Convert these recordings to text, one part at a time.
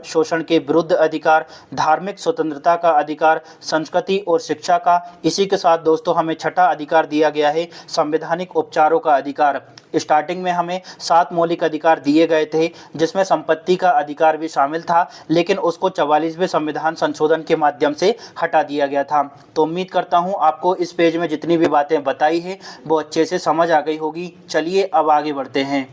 शोषण के विरुद्ध अधिकार, धार्मिक स्वतंत्रता का अधिकार, संस्कृति और शिक्षा का। इसी के साथ दोस्तों हमें छठा अधिकार दिया गया है संवैधानिक उपचारों का अधिकार। स्टार्टिंग में हमें 7 मौलिक अधिकार दिए गए थे जिसमें संपत्ति का अधिकार भी शामिल था, लेकिन उसको 44वें संविधान संशोधन के माध्यम से हटा दिया गया था। तो उम्मीद करता हूं आपको इस पेज में जितनी भी बातें बताई है वो अच्छे से समझ आ गई होगी। चलिए अब आगे बढ़ते हैं।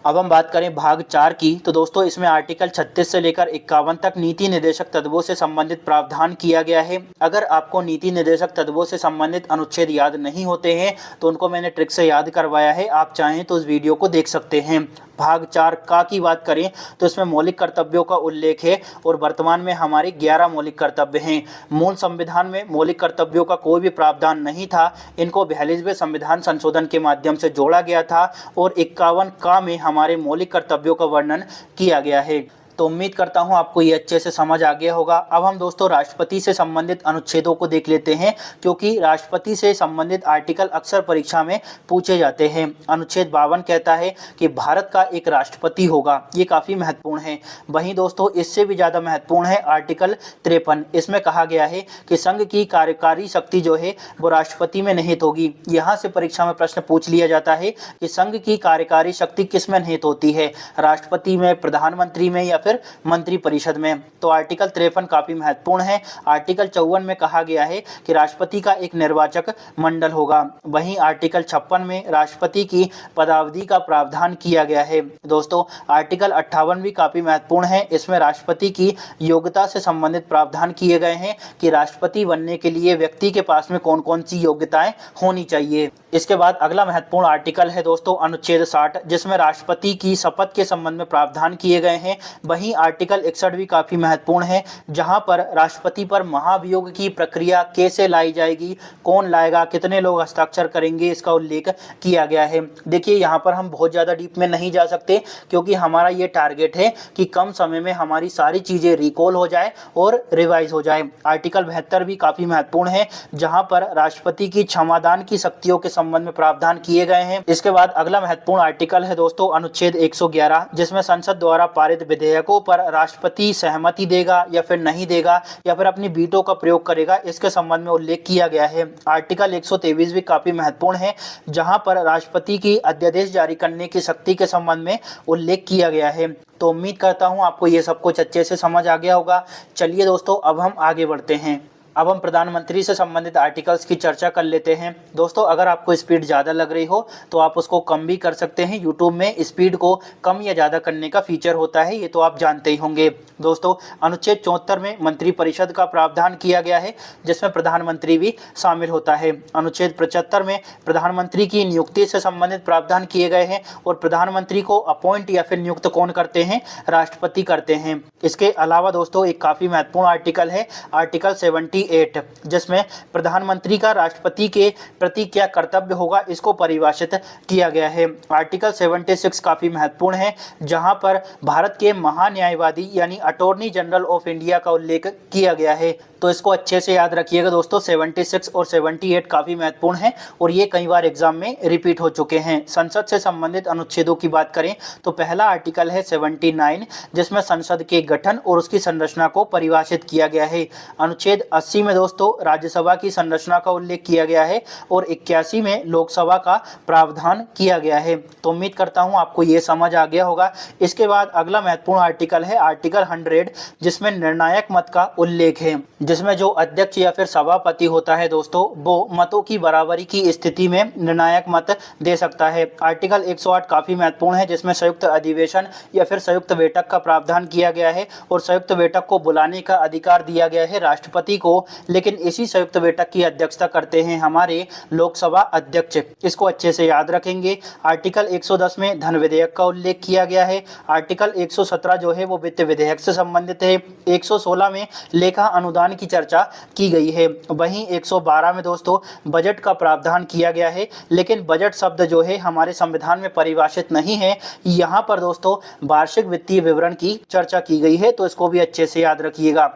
अब हम बात करें भाग 4 की, तो दोस्तों इसमें आर्टिकल 36 से लेकर 51 तक नीति निर्देशक तत्वों से संबंधित प्रावधान किया गया है। अगर आपको नीति निर्देशक तत्वों से संबंधित अनुच्छेद याद नहीं होते हैं तो उनको मैंने ट्रिक से याद करवाया है, आप चाहें तो उस वीडियो को देख सकते हैं। भाग 4 का की बात करें तो इसमें मौलिक कर्तव्यों का उल्लेख है और वर्तमान में हमारे 11 मौलिक कर्तव्य हैं। मूल संविधान में मौलिक कर्तव्यों का कोई भी प्रावधान नहीं था, इनको 42वें संविधान संशोधन के माध्यम से जोड़ा गया था और 51 का में हमारे मौलिक कर्तव्यों का वर्णन किया गया है। तो उम्मीद करता हूं आपको ये अच्छे से समझ आ गया होगा। अब हम दोस्तों राष्ट्रपति से संबंधित अनुच्छेदों को देख लेते हैं, क्योंकि राष्ट्रपति से संबंधित आर्टिकल अक्सर परीक्षा में पूछे जाते हैं। अनुच्छेद 52 कहता है कि भारत का एक राष्ट्रपति होगा, ये काफ़ी महत्वपूर्ण है। वहीं दोस्तों इससे भी ज़्यादा महत्वपूर्ण है आर्टिकल 53। इसमें कहा गया है कि संघ की कार्यकारी शक्ति जो है वो राष्ट्रपति में निहित होगी। यहाँ से परीक्षा में प्रश्न पूछ लिया जाता है कि संघ की कार्यकारी शक्ति किस में निहित होती है, राष्ट्रपति में, प्रधानमंत्री में या फिर मंत्री परिषद में। तो आर्टिकल 53 काफी महत्वपूर्ण है। आर्टिकल 54 में कहा गया है कि राष्ट्रपति का एक निर्वाचक मंडल होगा। वहीं आर्टिकल 56 में राष्ट्रपति की पदावधि का प्रावधान किया गया है। दोस्तों आर्टिकल 58 भी काफी महत्वपूर्ण है। इसमें राष्ट्रपति की योग्यता से संबंधित प्रावधान किए गए हैं कि राष्ट्रपति बनने के लिए व्यक्ति के पास में कौन कौन सी योग्यताएं होनी चाहिए। इसके बाद अगला महत्वपूर्ण आर्टिकल है दोस्तों अनुच्छेद 60, जिसमें राष्ट्रपति की शपथ के संबंध में प्रावधान किए गए हैं। वहीं आर्टिकल 61 भी काफी महत्वपूर्ण है, जहां पर राष्ट्रपति पर महाभियोग की प्रक्रिया कैसे लाई जाएगी, कौन लाएगा, कितने लोग हस्ताक्षर करेंगे, इसका उल्लेख किया गया है। देखिए यहाँ पर हम बहुत ज़्यादा डीप में नहीं जा सकते, क्योंकि हमारा ये टारगेट है कि कम समय में हमारी सारी चीज़ें रिकॉल हो जाए और रिवाइज हो जाए। आर्टिकल 72 भी काफ़ी महत्वपूर्ण है, जहाँ पर राष्ट्रपति की क्षमादान की शक्तियों के संबंध में प्रावधान किए गए हैं। इसके बाद अगला महत्वपूर्ण आर्टिकल है दोस्तों अनुच्छेद 111, जिसमें संसद द्वारा पारित विधेयकों पर राष्ट्रपति सहमति देगा या फिर नहीं देगा या फिर अपनी वीटो का प्रयोग करेगा, इसके संबंध में उल्लेख किया गया है। आर्टिकल 123 भी काफी महत्वपूर्ण है, जहां पर राष्ट्रपति की अध्यादेश जारी करने की शक्ति के संबंध में उल्लेख किया गया है। तो उम्मीद करता हूं आपको ये सब कुछ अच्छे से समझ आ गया होगा। चलिए दोस्तों अब हम आगे बढ़ते हैं। अब हम प्रधानमंत्री से संबंधित आर्टिकल्स की चर्चा कर लेते हैं। दोस्तों अगर आपको स्पीड ज़्यादा लग रही हो तो आप उसको कम भी कर सकते हैं। यूट्यूब में स्पीड को कम या ज़्यादा करने का फीचर होता है, ये तो आप जानते ही होंगे। दोस्तों अनुच्छेद 74 में मंत्रिपरिषद का प्रावधान किया गया है, जिसमें प्रधानमंत्री भी शामिल होता है। अनुच्छेद 75 में प्रधानमंत्री की नियुक्ति से संबंधित प्रावधान किए गए हैं और प्रधानमंत्री को अपॉइंट या फिर नियुक्त कौन करते हैं, राष्ट्रपति करते हैं। इसके अलावा दोस्तों एक काफ़ी महत्वपूर्ण आर्टिकल है आर्टिकल 78, जिसमें प्रधानमंत्री का राष्ट्रपति के प्रति क्या कर्तव्य होगा इसको परिभाषित किया गया है। आर्टिकल 76 काफी महत्वपूर्ण है, जहां पर भारत के महान्यायवादी यानी अटॉर्नी जनरल ऑफ इंडिया का उल्लेख किया गया है। तो इसको अच्छे से याद रखिएगा दोस्तों। 76 और 78 काफी महत्वपूर्ण है और ये कई बार एग्जाम में रिपीट हो चुके हैं। संसद से संबंधित अनुच्छेदों की बात करें तो पहला आर्टिकल है 79, जिसमें संसद के गठन और उसकी संरचना को परिभाषित किया गया है। अनुच्छेद 80 में दोस्तों राज्यसभा की संरचना का उल्लेख किया गया है और 81 में लोकसभा का प्रावधान किया गया है। तो उम्मीद करता हूं आपको ये समझ आ गया होगा। इसके बाद अगला महत्वपूर्ण आर्टिकल है आर्टिकल 100, जिसमें निर्णायक मत का उल्लेख है, जिसमें जो अध्यक्ष या फिर सभापति होता है दोस्तों वो मतों की बराबरी की स्थिति में निर्णायक मत दे सकता है। आर्टिकल 108 काफी महत्वपूर्ण है, जिसमें संयुक्त अधिवेशन या फिर संयुक्त बैठक का प्रावधान किया गया है और संयुक्त बैठक को बुलाने का अधिकार दिया गया है राष्ट्रपति को, लेकिन इसी संयुक्त बैठक की अध्यक्षता करते हैं हमारे लोकसभा अध्यक्ष। इसको अच्छे से याद रखेंगे। आर्टिकल 110 में धन विधेयक का उल्लेख किया गया है। आर्टिकल 117 जो है वो वित्त विधेयक से संबंधित है। 116 में लेखा अनुदान की चर्चा की गई है। वहीं 112 में दोस्तों बजट का प्रावधान किया गया है, लेकिन बजट शब्द जो है हमारे संविधान में परिभाषित नहीं है। यहाँ पर दोस्तों वार्षिक वित्तीय विवरण की चर्चा की गई है, तो इसको भी अच्छे से याद रखिएगा।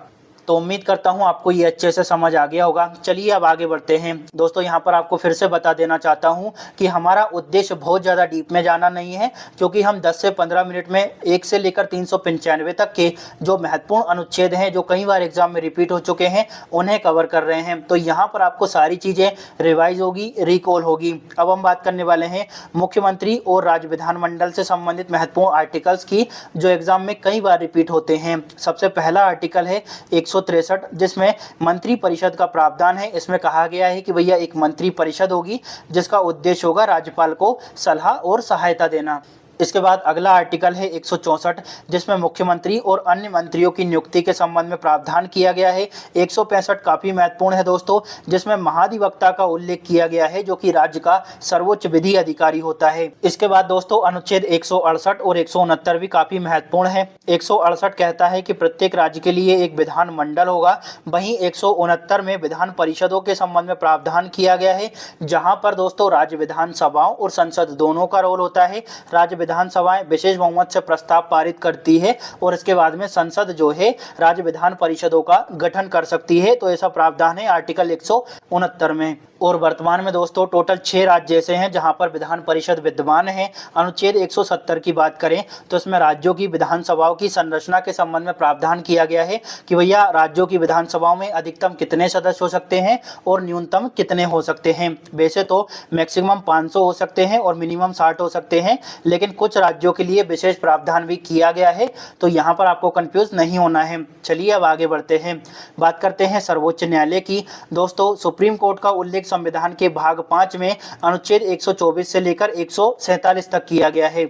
तो उम्मीद करता हूं आपको ये अच्छे से समझ आ गया होगा। चलिए अब आगे बढ़ते हैं। दोस्तों यहाँ पर आपको फिर से बता देना चाहता हूं कि हमारा उद्देश्य बहुत ज़्यादा डीप में जाना नहीं है, क्योंकि हम 10 से 15 मिनट में 1 से लेकर 395 तक के जो महत्वपूर्ण अनुच्छेद हैं, जो कई बार एग्जाम में रिपीट हो चुके हैं, उन्हें कवर कर रहे हैं। तो यहाँ पर आपको सारी चीज़ें रिवाइज होगी, रिकॉल होगी। अब हम बात करने वाले हैं मुख्यमंत्री और राज्य विधानमंडल से संबंधित महत्वपूर्ण आर्टिकल्स की, जो एग्जाम में कई बार रिपीट होते हैं। सबसे पहला आर्टिकल है 163, जिसमें मंत्री परिषद का प्रावधान है। इसमें कहा गया है कि भैया एक मंत्री परिषद होगी जिसका उद्देश्य होगा राज्यपाल को सलाह और सहायता देना। इसके बाद अगला आर्टिकल है 164, जिसमें मुख्यमंत्री और अन्य मंत्रियों की नियुक्ति के संबंध में प्रावधान किया गया है। 165 काफ़ी महत्वपूर्ण है दोस्तों, जिसमें महाधिवक्ता का उल्लेख किया गया है, जो कि राज्य का सर्वोच्च विधि अधिकारी होता है। इसके बाद दोस्तों अनुच्छेद 168 और 169 भी काफ़ी महत्वपूर्ण है। 168 कहता है कि प्रत्येक राज्य के लिए एक विधान मंडल होगा। वहीं 169 में विधान परिषदों के संबंध में प्रावधान किया गया है, जहाँ पर दोस्तों राज्य विधानसभाओं और संसद दोनों का रोल होता है। राज्य विधानसभाएं विशेष बहुमत से प्रस्ताव पारित करती है और इसके बाद में संसद जो है राज्य विधान परिषदों का गठन कर सकती है। तो ऐसा प्रावधान है आर्टिकल 169 में। और वर्तमान में दोस्तों टोटल 6 राज्य ऐसे हैं जहां पर विधान परिषद विद्यमान है। अनुच्छेद 170 की बात करें तो इसमें राज्यों की विधानसभाओं की संरचना के संबंध में प्रावधान किया गया है कि भैया राज्यों की विधानसभाओं में अधिकतम कितने सदस्य हो सकते हैं और न्यूनतम कितने हो सकते हैं। वैसे तो मैक्सिमम 500 हो सकते हैं और मिनिमम 60 हो सकते हैं, लेकिन कुछ राज्यों के लिए विशेष प्रावधान भी किया गया है, तो यहाँ पर आपको कंफ्यूज नहीं होना है। चलिए अब आगे बढ़ते हैं, बात करते हैं सर्वोच्च न्यायालय की। दोस्तों सुप्रीम कोर्ट का उल्लेख संविधान के भाग 5 में अनुच्छेद 124 से लेकर 147 तक किया गया है।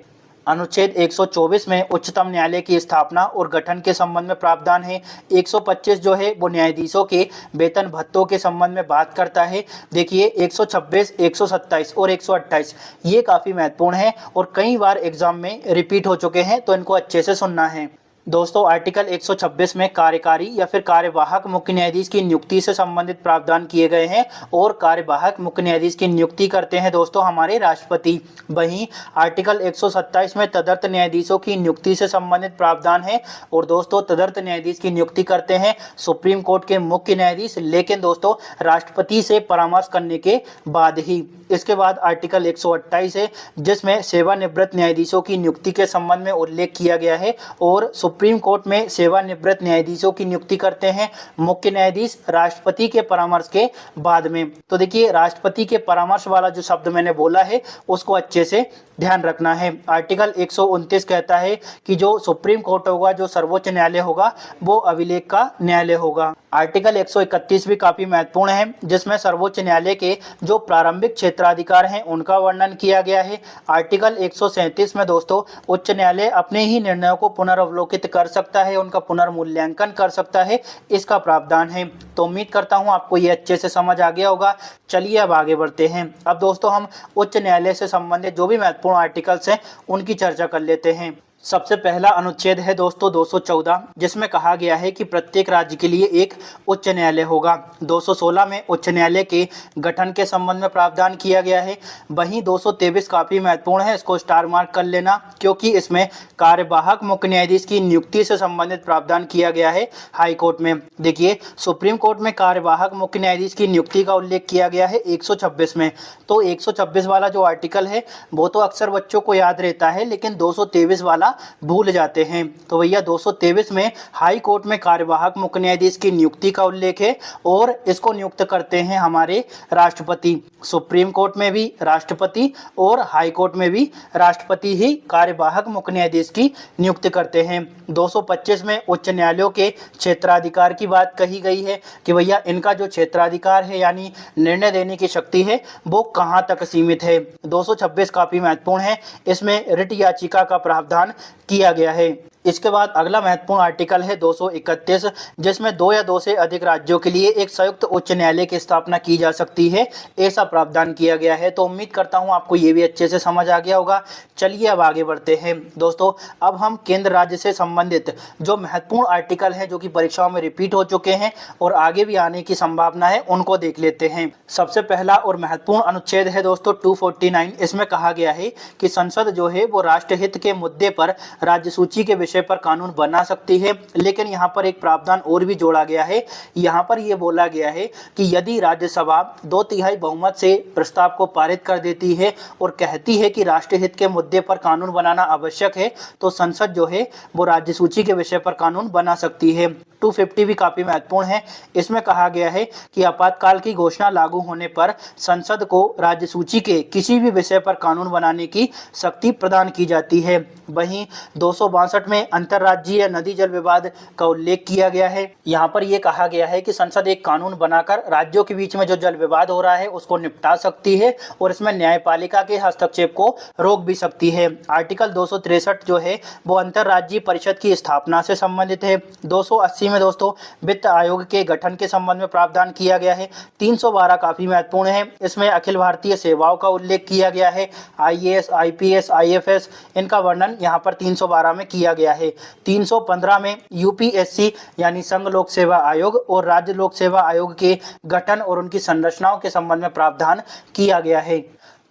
अनुच्छेद 124 में उच्चतम न्यायालय की स्थापना और गठन के संबंध में प्रावधान है। 125 जो है वो न्यायाधीशों के वेतन भत्तों के संबंध में बात करता है। देखिए 126, 127 और 128 ये काफ़ी महत्वपूर्ण है और कई बार एग्जाम में रिपीट हो चुके हैं, तो इनको अच्छे से सुनना है। दोस्तों आर्टिकल 126 में कार्यकारी या फिर कार्यवाहक मुख्य न्यायाधीश की नियुक्ति से संबंधित प्रावधान किए गए हैं और कार्यवाहक मुख्य न्यायाधीश की नियुक्ति करते हैं दोस्तों हमारे राष्ट्रपति। वहीं आर्टिकल 127 में तदर्थ न्यायाधीशों की नियुक्ति से संबंधित प्रावधान है और दोस्तों तदर्थ न्यायाधीश की नियुक्ति करते हैं सुप्रीम कोर्ट के मुख्य न्यायाधीश, लेकिन दोस्तों राष्ट्रपति से परामर्श करने के बाद ही। इसके बाद आर्टिकल 128 है, जिसमें सेवानिवृत्त न्यायाधीशों की नियुक्ति के संबंध में उल्लेख किया गया है और सुप्रीम कोर्ट में सेवानिवृत्त न्यायाधीशों की नियुक्ति करते हैं मुख्य न्यायाधीश राष्ट्रपति के परामर्श के बाद में। तो देखिए राष्ट्रपति के परामर्श वाला जो शब्द मैंने बोला है उसको अच्छे से ध्यान रखना है। आर्टिकल 129 कहता है कि जो सुप्रीम कोर्ट होगा, जो सर्वोच्च न्यायालय होगा, वो अभिलेख का न्यायालय होगा। आर्टिकल 131 भी काफ़ी महत्वपूर्ण है, जिसमें सर्वोच्च न्यायालय के जो प्रारंभिक क्षेत्राधिकार हैं उनका वर्णन किया गया है। आर्टिकल 137 में दोस्तों उच्च न्यायालय अपने ही निर्णयों को पुनर्अवलोकित कर सकता है, उनका पुनर्मूल्यांकन कर सकता है, इसका प्रावधान है। तो उम्मीद करता हूँ आपको ये अच्छे से समझ आ गया होगा। चलिए अब आगे बढ़ते हैं। अब दोस्तों हम उच्च न्यायालय से संबंधित जो भी महत्वपूर्ण आर्टिकल्स हैं उनकी चर्चा कर लेते हैं। सबसे पहला अनुच्छेद है दोस्तों 214, जिसमें कहा गया है कि प्रत्येक राज्य के लिए एक उच्च न्यायालय होगा। 216 में उच्च न्यायालय के गठन के संबंध में प्रावधान किया गया है। वहीं 223 काफ़ी महत्वपूर्ण है, इसको स्टार मार्क कर लेना, क्योंकि इसमें कार्यवाहक मुख्य न्यायाधीश की नियुक्ति से संबंधित प्रावधान किया गया है हाई कोर्ट में। देखिए सुप्रीम कोर्ट में कार्यवाहक मुख्य न्यायाधीश की नियुक्ति का उल्लेख किया गया है 126 में। तो 126 वाला जो आर्टिकल है वो तो अक्सर बच्चों को याद रहता है, लेकिन 223 वाला भूल जाते हैं। तो भैया 223 में हाई कोर्ट में कार्यवाहक मुख्य न्यायाधीश की नियुक्ति का उल्लेख है और इसको नियुक्त करते हैं हमारे राष्ट्रपति। सुप्रीम कोर्ट में भी राष्ट्रपति और हाई कोर्ट में भी राष्ट्रपति ही कार्यवाहक मुख्य न्यायाधीश की नियुक्ति करते हैं। 225 में उच्च न्यायालयों के क्षेत्राधिकार की बात कही गई है कि भैया इनका जो क्षेत्राधिकार है यानी निर्णय देने की शक्ति है वो कहाँ तक सीमित है। 226 काफ़ी महत्वपूर्ण है, इसमें रिट याचिका का प्रावधान किया गया है। इसके बाद अगला महत्वपूर्ण आर्टिकल है 231, जिसमें 2 या 2 से अधिक राज्यों के लिए एक संयुक्त उच्च न्यायालय की स्थापना की जा सकती है, ऐसा प्रावधान किया गया है। तो उम्मीद करता हूं आपको ये भी अच्छे से समझ आ गया होगा। चलिए अब आगे बढ़ते हैं दोस्तों। अब हम केंद्र राज्य से संबंधित जो महत्वपूर्ण आर्टिकल हैं जो कि परीक्षाओं में रिपीट हो चुके हैं और आगे भी आने की संभावना है, उनको देख लेते हैं। सबसे पहला और महत्वपूर्ण अनुच्छेद है दोस्तों 249। इसमें कहा गया है कि संसद जो है वो राष्ट्रहित के मुद्दे पर राज्य सूची के विषय विषय पर कानून बना सकती है। लेकिन यहाँ पर एक प्रावधान और भी जोड़ा गया है। यहाँ पर यह बोला गया है कि यदि राज्यसभा 2/3 बहुमत से प्रस्ताव को पारित कर देती है और कहती है कि राष्ट्रीय हित के मुद्दे पर कानून बनाना आवश्यक है, तो संसद जो है वो राज्य सूची के विषय पर कानून बना सकती है। 250 भी काफी महत्वपूर्ण है। इसमें कहा गया है कि आपातकाल की घोषणा लागू होने पर संसद को राज्य सूची के किसी भी विषय पर कानून बनाने की शक्ति प्रदान की जाती है। वहीं 262 में अंतर्राज्यीय नदी जल विवाद का उल्लेख किया गया है। यहाँ पर यह कहा गया है कि संसद एक कानून बनाकर राज्यों के बीच में जो जल विवाद हो रहा है उसको निपटा सकती है और इसमें न्यायपालिका के हस्तक्षेप को रोक भी सकती है। आर्टिकल 263 जो है वो अंतर्राज्यीय परिषद की स्थापना से संबंधित है। 280 में दोस्तों वित्त आयोग के गठन के संबंध में प्रावधान किया गया है। 312 काफी महत्वपूर्ण है। इसमें अखिल भारतीय सेवाओं का उल्लेख किया गया है। IAS, IPS, IFS इनका वर्णन यहाँ पर 312 में किया गया है। 315 में UPSC यानी संघ लोक सेवा आयोग और राज्य लोक सेवा आयोग के गठन और उनकी संरचनाओं के संबंध में प्रावधान किया गया है।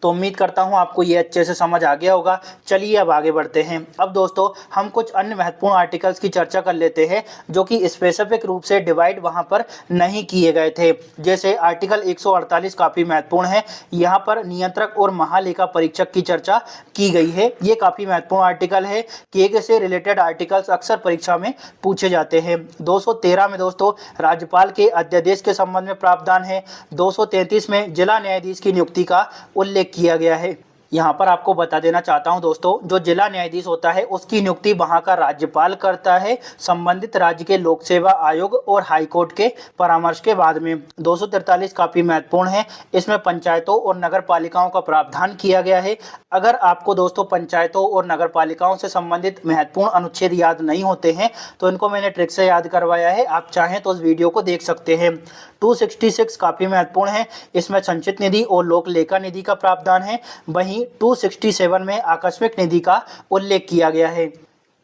तो उम्मीद करता हूं आपको ये अच्छे से समझ आ गया होगा। चलिए अब आगे बढ़ते हैं। अब दोस्तों हम कुछ अन्य महत्वपूर्ण आर्टिकल्स की चर्चा कर लेते हैं जो कि स्पेसिफिक रूप से डिवाइड वहां पर नहीं किए गए थे। जैसे आर्टिकल 148 काफ़ी महत्वपूर्ण है। यहाँ पर नियंत्रक और महालेखा परीक्षक की चर्चा की गई है। ये काफ़ी महत्वपूर्ण आर्टिकल है। केग से रिलेटेड आर्टिकल्स अक्सर परीक्षा में पूछे जाते हैं। 213 में दोस्तों राज्यपाल के अध्यादेश के संबंध में प्रावधान है। 233 में जिला न्यायाधीश की नियुक्ति का उल्लेख किया गया है। यहाँ पर आपको बता देना चाहता हूँ दोस्तों, जो जिला न्यायाधीश होता है उसकी नियुक्ति वहाँ का राज्यपाल करता है संबंधित राज्य के लोक सेवा आयोग और हाई कोर्ट के परामर्श के बाद में। 243 काफ़ी महत्वपूर्ण है। इसमें पंचायतों और नगर पालिकाओं का प्रावधान किया गया है। अगर आपको दोस्तों पंचायतों और नगर पालिकाओं से संबंधित महत्वपूर्ण अनुच्छेद याद नहीं होते हैं तो इनको मैंने ट्रिक से याद करवाया है, आप चाहें तो उस वीडियो को देख सकते हैं। 266 काफ़ी महत्वपूर्ण है। इसमें संचित निधि और लोक लेखा निधि का प्रावधान है। वहीं 267 में आकस्मिक निधि का उल्लेख किया गया है।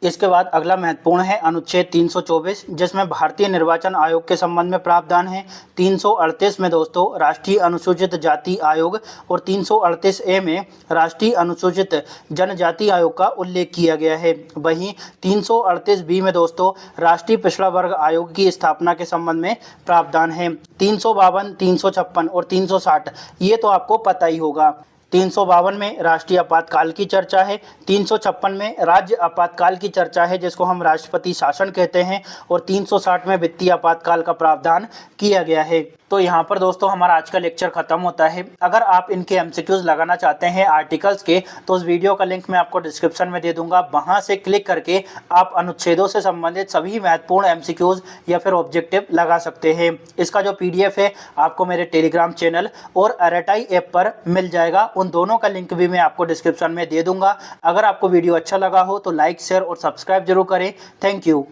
इसके बाद अगला महत्वपूर्ण है अनुच्छेद 324 जिसमें भारतीय निर्वाचन आयोग के संबंध में प्रावधान है। 338 में दोस्तों राष्ट्रीय अनुसूचित जाति आयोग और 338A में राष्ट्रीय अनुसूचित जनजाति आयोग का उल्लेख किया गया है। वहीं 338B में दोस्तों राष्ट्रीय पिछड़ा वर्ग आयोग की स्थापना के संबंध में प्रावधान है। 352, 356 और 360 ये तो आपको पता ही होगा। 352 में राष्ट्रीय आपातकाल की चर्चा है। 356 में राज्य आपातकाल की चर्चा है जिसको हम राष्ट्रपति शासन कहते हैं और 360 में वित्तीय आपातकाल का प्रावधान किया गया है। तो यहाँ पर दोस्तों हमारा आज का लेक्चर खत्म होता है। अगर आप इनके MCQs लगाना चाहते हैं आर्टिकल्स के तो उस वीडियो का लिंक मैं आपको डिस्क्रिप्शन में दे दूंगा। वहाँ से क्लिक करके आप अनुच्छेदों से संबंधित सभी महत्वपूर्ण MCQs या फिर ऑब्जेक्टिव लगा सकते हैं। इसका जो PDF है आपको मेरे टेलीग्राम चैनल और RTI ऐप पर मिल जाएगा। उन दोनों का लिंक भी मैं आपको डिस्क्रिप्शन में दे दूंगा। अगर आपको वीडियो अच्छा लगा हो तो लाइक, शेयर और सब्सक्राइब जरूर करें। Thank you.